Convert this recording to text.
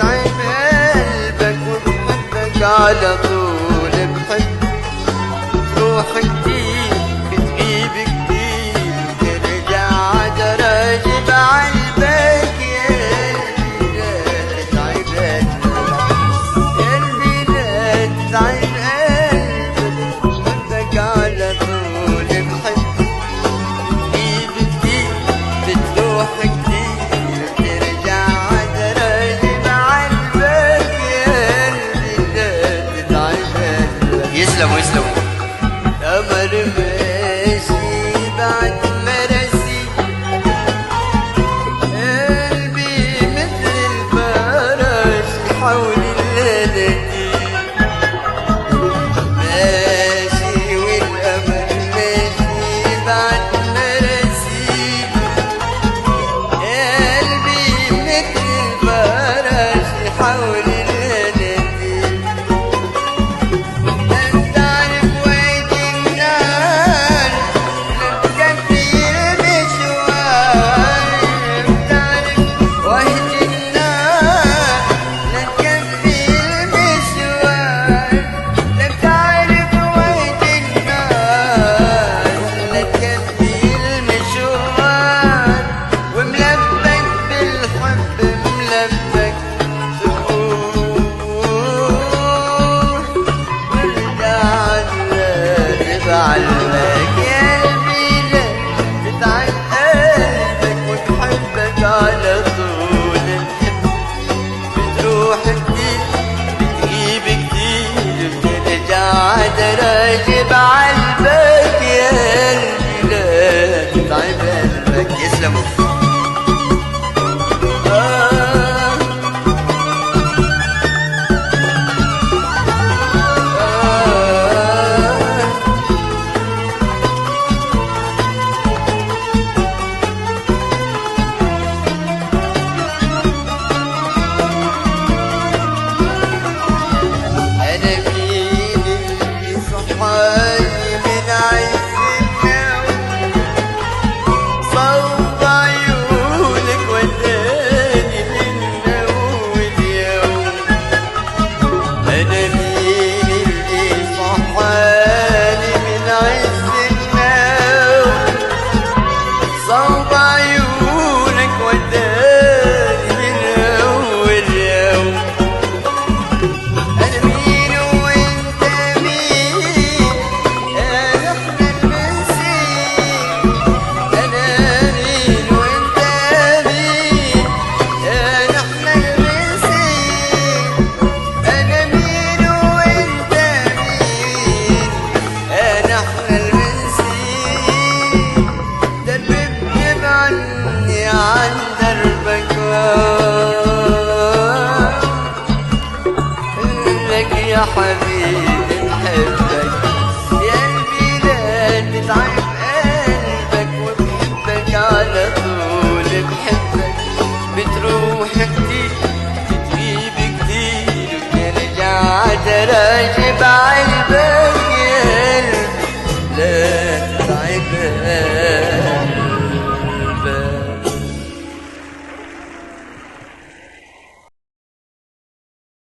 تتعب قلبك وبحبك على طول بحب تروح كتير بتغيب كتير ترجع عالراجب عالباك يا قلبي لا تتعب قلبك يا قلبي لا تتعب قلبك وبحبك على طول بحب تغيب كتير بتروح كتير ترجع عالراجب عالباك يا قلبي لا تتعب قلبك. يسلموا يسلموا. قمر ماشي بعد مراسي قلبي مثل الفرس حول الليالي ماشي والقمر ماشي بعد مراسي قلبي مثل الفرس حول الليالي. انت عارف وقت النار لتكفي المشوار انت عارف وقت النار لتكفي المشوار انت عارف وقت النار لتكفي المشوار وملبك بالحب ملبك تروح بعلمك يا قلبي لا تتعب قلبك وبحبك على طول بحب بتروح كتير بتغيب كتير بترجع عالراجب عالباك يا قلبي لا تتعب قلبك. يسلموا. أنا مين اللي صحاني من عز النوم صوب عيونك وداني من أول يوم. أنا مين اللي صحاني من عز النوم صوب عيونك وداني من أول يوم. أنا مين وأنت مين أنا إحنا المنسين أنا مين وأنت مين أنا إحنا المنسين أنا مين وأنت مين أنا إحنا المنسين دربك عني عن دربك لك يا حبيبي نحبك يا قلبي لا تتعب قلبك وبحبك على طول بحبك بتروح كتير بتغيب كتير وترجع عالراجب عالباك